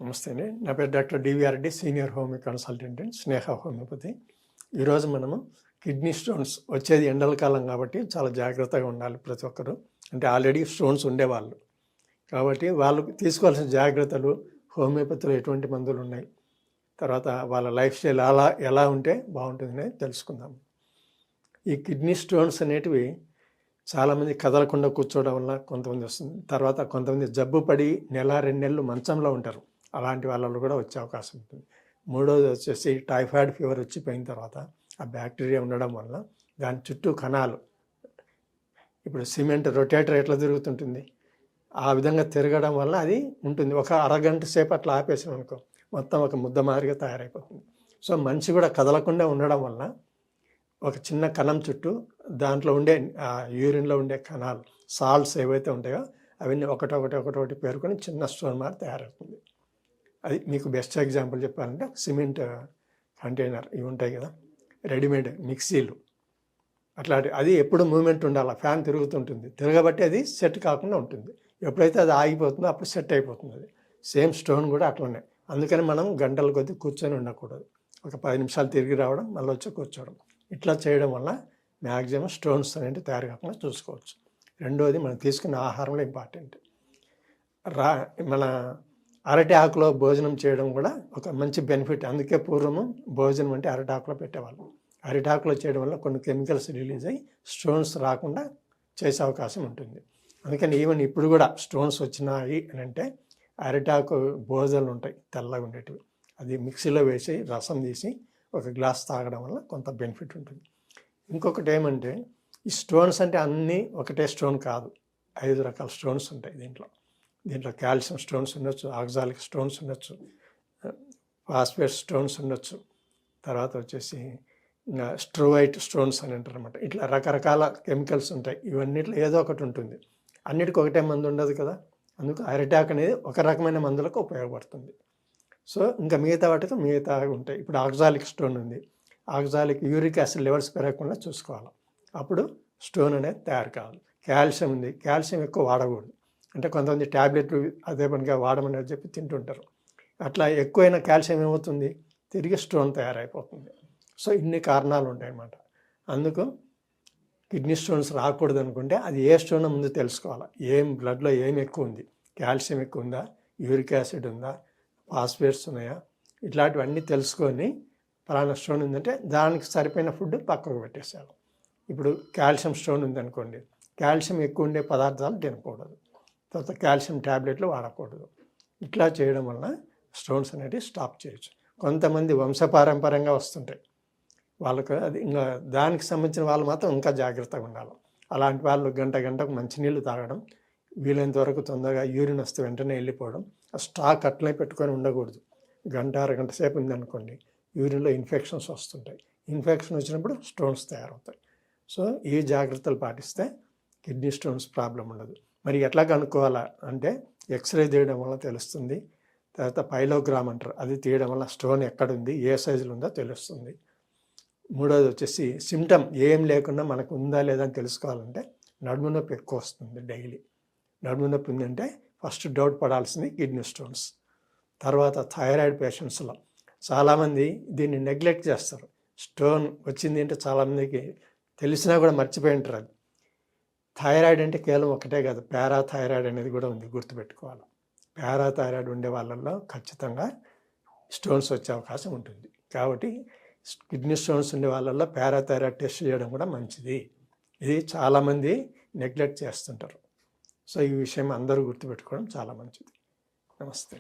నమస్తే అండి. నా పేరు doctor DVR Reddy, senior homeo consultant and Sneha homeopathy. ఈరోజు మనము కిడ్నీ స్టోన్స్ వచ్చేది ఎండల కాలం కాబట్టి చాలా జాగ్రత్తగా ఉండాలి ప్రతి ఒక్కరు. అంటే ఆల్రెడీ స్టోన్స్ ఉండేవాళ్ళు కాబట్టి వాళ్ళు తీసుకోవాల్సిన జాగ్రత్తలు, హోమియోపతిలో ఎటువంటి మందులు ఉన్నాయి, తర్వాత వాళ్ళ లైఫ్ స్టైల్ ఎలా ఉంటే బాగుంటుందని తెలుసుకుందాం. ఈ కిడ్నీ స్టోన్స్ అనేటివి చాలామంది కదలకుండా కూర్చోవడం వల్ల కొంతమంది వస్తుంది. తర్వాత కొంతమంది జబ్బు పడి 1-2 నెలలు మంచంలో ఉంటారు. అలాంటి వాళ్ళలో కూడా వచ్చే అవకాశం ఉంటుంది. మూడోది వచ్చేసి టైఫాయిడ్ ఫీవర్ వచ్చిపోయిన తర్వాత ఆ బ్యాక్టీరియా ఉండడం వల్ల దాని చుట్టూ కణాలు, ఇప్పుడు సిమెంట్ రొటేటర్ ఎట్లా తిరుగుతుంటుంది ఆ విధంగా తిరగడం వల్ల అది ఉంటుంది. ఒక అరగంట సేపు అట్లా ఆపేసాం అనుకో మొత్తం ఒక ముద్ద మాదిరిగా తయారైపోతుంది. సో మనిషి కూడా కదలకుండా ఉండడం వల్ల ఒక చిన్న కణం చుట్టూ దాంట్లో ఉండే యూరిన్లో ఉండే కణాలు, సాల్ట్స్ ఏవైతే ఉంటాయో అవన్నీ ఒకటొకటి పేరుకొని చిన్న స్టోన్ మాదిరి తయారవుతుంది. అది మీకు బెస్ట్ ఎగ్జాంపుల్ చెప్పాలంటే సిమెంట్ కంటైనర్ ఇవి ఉంటాయి కదా, రెడీమేడ్ మిక్సీలు అట్లాంటి, అది ఎప్పుడు మూమెంట్ ఉండాలి. ఫ్యాన్ తిరుగుతుంటుంది, తిరగబట్టి అది సెట్ కాకుండా ఉంటుంది. ఎప్పుడైతే అది ఆగిపోతుందో అప్పుడు సెట్ అయిపోతుంది. అది సేమ్ స్టోన్ కూడా అట్లనే. అందుకని మనం గంటల కొద్దీ కూర్చొని ఉండకూడదు. ఒక 10 నిమిషాలు తిరిగి రావడం, మళ్ళీ వచ్చి కూర్చోవడం, ఇట్లా చేయడం వల్ల మ్యాక్సిమం స్టోన్స్ అనేవి తయారు కాకుండా చూసుకోవచ్చు. రెండోది మనం తీసుకునే ఆహారంలో ఇంపార్టెంట్. మన అరటి ఆకులో భోజనం చేయడం కూడా ఒక మంచి బెనిఫిట్. అందుకే పూర్వము భోజనం అంటే అరటి ఆకులో పెట్టేవాళ్ళు. అరటి ఆకులో చేయడం వల్ల కొన్ని కెమికల్స్ రిలీజ్ అయ్యి స్టోన్స్ రాకుండా చేసే అవకాశం ఉంటుంది. అందుకని ఈవెన్ ఇప్పుడు కూడా స్టోన్స్ వచ్చినాయి అని అంటే అరటాకు భోజనాలు ఉంటాయి తెల్లగా ఉండేటివి, అది మిక్సీలో వేసి రసం తీసి ఒక గ్లాస్ తాగడం వల్ల కొంత బెనిఫిట్ ఉంటుంది. ఇంకొకటి ఏమంటే ఈ స్టోన్స్ అంటే అన్నీ ఒకటే స్టోన్ కాదు, 5 రకాల స్టోన్స్ ఉంటాయి దీంట్లో కాల్షియం స్టోన్స్ ఉండొచ్చు, ఆక్సాలిక్ స్టోన్స్ ఉండొచ్చు, ఫాస్ఫేట్ స్టోన్స్ ఉండొచ్చు, తర్వాత వచ్చేసి స్ట్రోవైట్ స్టోన్స్ అని అంటారు అనమాట. ఇట్లా రకరకాల కెమికల్స్ ఉంటాయి. ఇవన్నిట్లో ఏదో ఒకటి ఉంటుంది. అన్నిటికీ ఒకటే మందు ఉండదు కదా. అందుకు అరిటాక్ అనేది ఒక రకమైన మందులకు ఉపయోగపడుతుంది. సో ఇంకా మిగతా వాటితో మిగతా ఉంటాయి. ఇప్పుడు ఆక్సాలిక్ స్టోన్ ఉంది, ఆక్సాలిక్ యూరిక్ యాసిడ్ లెవెల్స్ పెరగకుండా చూసుకోవాలి, అప్పుడు స్టోన్ అనేది తయారు కావాలి. కాల్షియం ఉంది, కాల్షియం ఎక్కువ వాడకూడదు. అంటే కొంతమంది ట్యాబ్లెట్లు అదే పనిగా వాడమని చెప్పి తింటుంటారు. అట్లా ఎక్కువైన కాల్షియం ఏమవుతుంది, తిరిగి స్టోన్ తయారైపోతుంది. సో ఇన్ని కారణాలు ఉంటాయన్నమాట. అందుకు కిడ్నీ స్టోన్స్ రాకూడదు అనుకుంటే అది ఏ స్టోన్ ముందు తెలుసుకోవాలి. బ్లడ్లో ఏం ఎక్కువ ఉంది, కాల్షియం ఎక్కువ ఉందా, యూరిక్ యాసిడ్ ఉందా, ఫాస్ఫేట్స్ ఉన్నాయా, ఇట్లాంటివన్నీ తెలుసుకొని పలానా స్టోన్ ఉందంటే దానికి సరిపోయిన ఫుడ్ పక్కకు పెట్టేసారు. ఇప్పుడు కాల్షియం స్టోన్ ఉందనుకోండి, కాల్షియం ఎక్కువ ఉండే పదార్థాలు తినకూడదు, తర్వాత కాల్షియం ట్యాబ్లెట్లు వాడకూడదు. ఇట్లా చేయడం వలన స్టోన్స్ అనేవి స్టాప్ చేయొచ్చు. కొంతమంది వంశపారంపర్యంగా వస్తుంటాయి, వాళ్ళకు అది ఇంకా దానికి సంబంధించిన వాళ్ళు మాత్రం ఇంకా జాగ్రత్తగా ఉండాలి. అలాంటి వాళ్ళు గంటకు మంచినీళ్ళు తాగడం, వీలైనంత వరకు తొందరగా యూరిన్ వస్తే వెంటనే వెళ్ళిపోవడం, ఆ స్టాక్ అట్లనే పెట్టుకొని ఉండకూడదు. అరగంట సేపు ఉందనుకోండి యూరిన్లో ఇన్ఫెక్షన్స్ వస్తుంటాయి. ఇన్ఫెక్షన్ వచ్చినప్పుడు స్టోన్స్ తయారవుతాయి. సో ఈ జాగ్రత్తలు పాటిస్తే కిడ్నీ స్టోన్స్ ప్రాబ్లం ఉండదు. మరి ఎట్లా కనుక్కోవాలా అంటే ఎక్స్రే తీయడం వల్ల తెలుస్తుంది. తర్వాత పైలోగ్రామ్ అంటారు, అది తీయడం వల్ల స్టోన్ ఎక్కడుంది, ఏ సైజులో ఉందో తెలుస్తుంది. మూడోది వచ్చేసి సిమ్టమ్ ఏం లేకుండా మనకు ఉందా లేదా అని తెలుసుకోవాలంటే నడుము నొప్పి ఎక్కువ వస్తుంది డైలీ. నడుము నొప్పి ఉందంటే ఫస్ట్ డౌట్ పడాల్సింది కిడ్నీ స్టోన్స్. తర్వాత థైరాయిడ్ పేషెంట్స్లో చాలామంది దీన్ని నెగ్లెక్ట్ చేస్తారు. స్టోన్ వచ్చింది అంటే చాలామందికి తెలిసినా కూడా మర్చిపోయి ఉంటారు. అది థైరాయిడ్ అంటే కేవలం ఒకటే కాదు, పారాథైరాయిడ్ అనేది కూడా ఉంది, గుర్తుపెట్టుకోవాలి. పారాథైరాయిడ్ ఉండే వాళ్ళల్లో ఖచ్చితంగా స్టోన్స్ వచ్చే అవకాశం ఉంటుంది. కాబట్టి కిడ్నీ స్టోన్స్ ఉండే వాళ్ళల్లో పారాథైరాయిడ్ టెస్ట్ చేయడం కూడా మంచిది. ఇది చాలామంది నెగ్లెక్ట్ చేస్తుంటారు. సో ఈ విషయం అందరూ గుర్తుపెట్టుకోవడం చాలా మంచిది. నమస్తే.